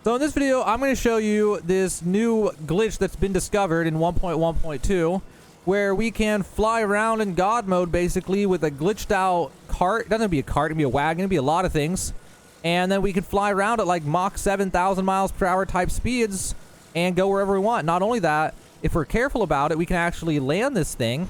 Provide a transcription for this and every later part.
So in this video, I'm going to show you this new glitch that's been discovered in 1.1.2, where we can fly around in God mode, basically, with a glitched out cart. It doesn't have to be a cart, it can be a wagon, it can be a lot of things. And then we can fly around at like Mach 7,000 miles per hour type speeds and go wherever we want. Not only that, if we're careful about it, we can actually land this thing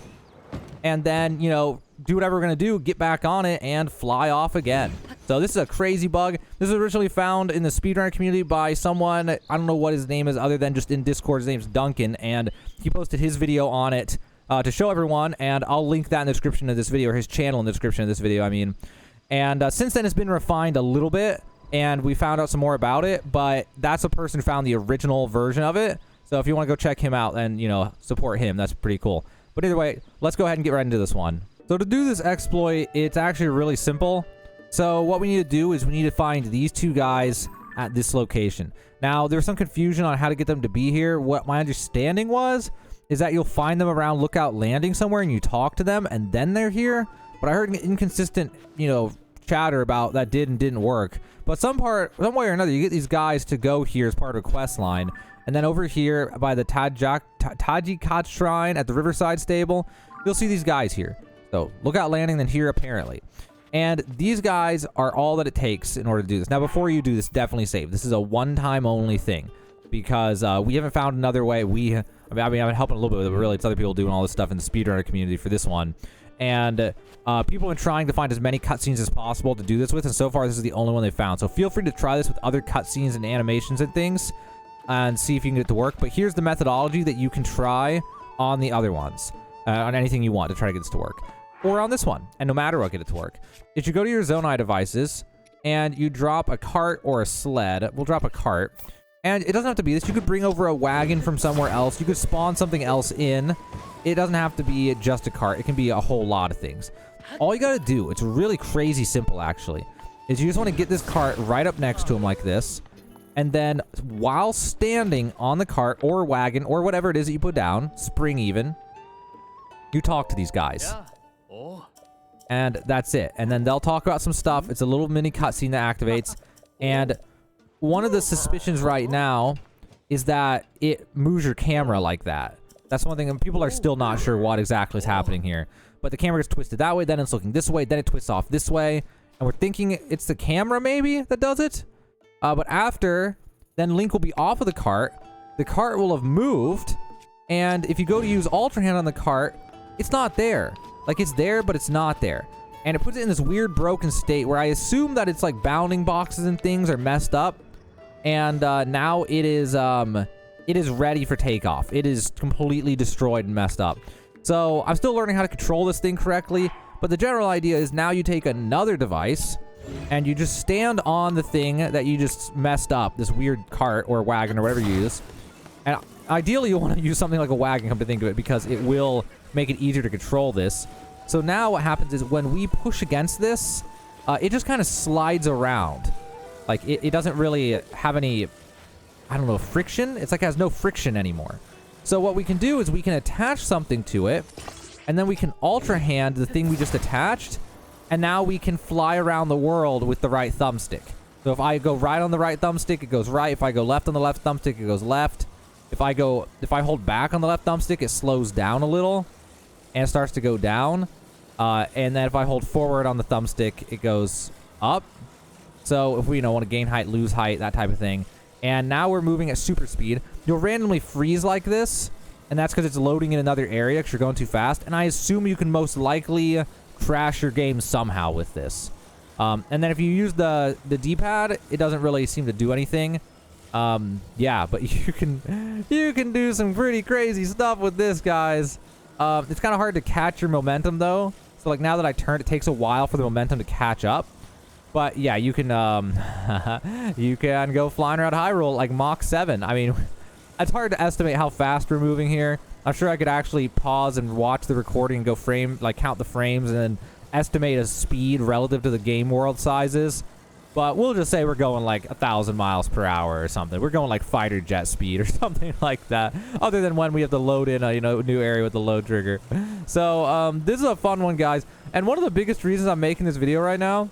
and then, you know, do whatever we're going to do, get back on it, and fly off again. So this is a crazy bug. This was originally found in the speedrunner community by someone, I don't know what his name is other than just in Discord. His name's Duncan, and he posted his video on it to show everyone, and I'll link that in the description of this video, or his channel in the description of this video, I mean. And since then, it's been refined a little bit, and we found out some more about it, but that's a person who found the original version of it. So if you want to go check him out and, you know, support him, that's pretty cool. But either way, let's go ahead and get right into this one. So to do this exploit, it's actually really simple. So what we need to do is we need to find these two guys at this location. Now, there's some confusion on how to get them to be here. What my understanding was is that you'll find them around Lookout Landing somewhere and you talk to them and then they're here. But I heard an inconsistent, you know, chatter about that did and didn't work. But some way or another, you get these guys to go here as part of a quest line. And then over here by the Tajikat Shrine at the Riverside Stable, you'll see these guys here. So Lookout Landing, then here apparently. And these guys are all that it takes in order to do this. Now, before you do this, definitely save. This is a one-time only thing because we haven't found another way. I mean, I've been helping a little bit with it, but really it's other people doing all this stuff in the speedrunner community for this one. And people have been trying to find as many cutscenes as possible to do this with, and so far this is the only one they found. So feel free to try this with other cutscenes and animations and things and see if you can get it to work. But here's the methodology that you can try on the other ones, on anything you want to try to get this to work. Or on this one, and no matter what, get it to work. If you go to your Zonai devices, and you drop a cart or a sled, we'll drop a cart, and it doesn't have to be this. You could bring over a wagon from somewhere else. You could spawn something else in. It doesn't have to be just a cart. It can be a whole lot of things. All you gotta do, it's really crazy simple actually, is you just want to get this cart right up next to him like this, and then while standing on the cart or wagon or whatever it is that you put down, spring even, you talk to these guys. And that's it. And then they'll talk about some stuff. It's a little mini cutscene that activates. And one of the suspicions right now is that it moves your camera like that. That's one thing, and people are still not sure what exactly is happening here. But the camera gets twisted that way, then it's looking this way, then it twists off this way. And we're thinking it's the camera maybe that does it. But after, then Link will be off of the cart will have moved. And if you go to use Ultra Hand on the cart, it's not there. Like, it's there, but it's not there. And it puts it in this weird broken state where I assume that it's like bounding boxes and things are messed up. And now it is ready for takeoff. It is completely destroyed and messed up. So I'm still learning how to control this thing correctly. But the general idea is now you take another device and you just stand on the thing that you just messed up, this weird cart or wagon or whatever you use. And ideally you want to use something like a wagon, come to think of it, because it will make it easier to control this. So now what happens is when we push against this, it just kind of slides around. Like it doesn't really have any, I don't know, friction. It's like it has no friction anymore. So what we can do is we can attach something to it, and then we can Ultra Hand the thing we just attached, and now we can fly around the world with the right thumbstick. So if I go right on the right thumbstick, it goes right. If I go left on the left thumbstick, it goes left. If I hold back on the left thumbstick, it slows down a little and it starts to go down. And then if I hold forward on the thumbstick, it goes up. So if we, you know, want to gain height, lose height, that type of thing. And now we're moving at super speed. You'll randomly freeze like this, and that's because it's loading in another area because you're going too fast. And I assume you can most likely crash your game somehow with this. And then if you use the D-pad, it doesn't really seem to do anything. Yeah, but you can do some pretty crazy stuff with this, guys. It's kind of hard to catch your momentum though. So like now that I turned, it takes a while for the momentum to catch up. But yeah, you can you can go flying around Hyrule like Mach 7. I mean, it's hard to estimate how fast we're moving here. I'm sure I could actually pause and watch the recording and go count the frames and then estimate a speed relative to the game world sizes. But we'll just say we're going like 1,000 miles per hour or something. We're going like fighter jet speed or something like that. Other than when we have to load in a new area with the load trigger. So this is a fun one, guys. And one of the biggest reasons I'm making this video right now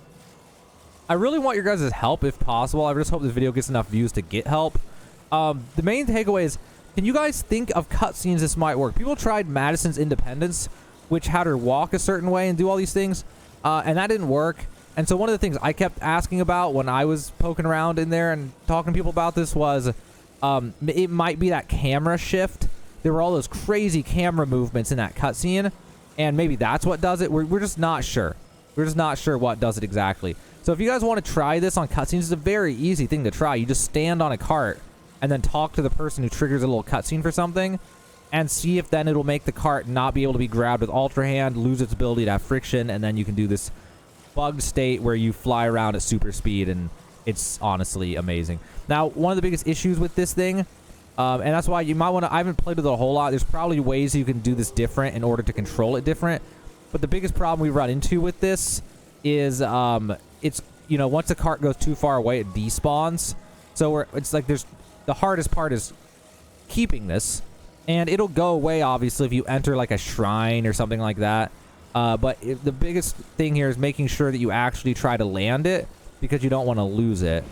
I really want your guys' help if possible. I just hope this video gets enough views to get help. The main takeaway is, can you guys think of cutscenes this might work? People tried Madison's Independence, which had her walk a certain way and do all these things, and that didn't work. And so one of the things I kept asking about when I was poking around in there and talking to people about this was, it might be that camera shift. There were all those crazy camera movements in that cutscene, and maybe that's what does it. We're just not sure. We're just not sure what does it exactly. So if you guys want to try this on cutscenes, it's a very easy thing to try. You just stand on a cart and then talk to the person who triggers a little cutscene for something, and see if then it'll make the cart not be able to be grabbed with Ultra Hand, lose its ability to have friction, and then you can do this bugged state where you fly around at super speed, and it's honestly amazing. Now, one of the biggest issues with this thing, and that's why you might want to, I haven't played with it a whole lot, there's probably ways you can do this different in order to control it different, but the biggest problem we run into with this is, it's, you know, once the cart goes too far away, it despawns. So it's like the hardest part is keeping this, and it'll go away obviously if you enter like a shrine or something like that. But the biggest thing here is making sure that you actually try to land it, because you don't want to lose it.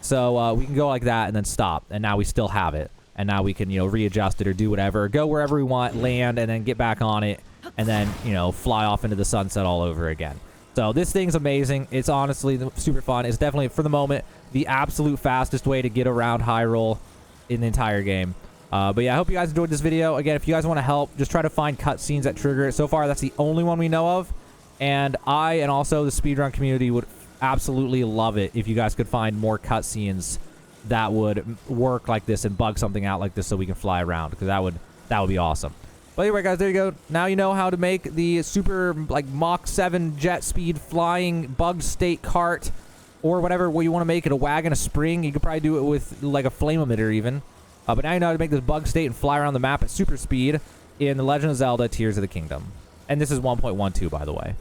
So we can go like that and then stop, and now we still have it, and now we can, you know, readjust it or do whatever, go wherever we want, land, and then get back on it, and then, you know, fly off into the sunset all over again. So this thing's amazing. It's honestly super fun. It's definitely, for the moment, the absolute fastest way to get around Hyrule in the entire game. But yeah, I hope you guys enjoyed this video. Again, if you guys want to help, just try to find cutscenes that trigger it. So far, that's the only one we know of. And I, and also the speedrun community, would absolutely love it if you guys could find more cutscenes that would work like this and bug something out like this so we can fly around, because that would be awesome. But anyway, guys, there you go. Now you know how to make the super, like, Mach 7 jet speed flying bug state cart, or whatever way you want to make it, a wagon, a spring. You could probably do it with, like, a flame emitter even. But now you know how to make this bug state and fly around the map at super speed in The Legend of Zelda Tears of the Kingdom. And this is 1.12, by the way.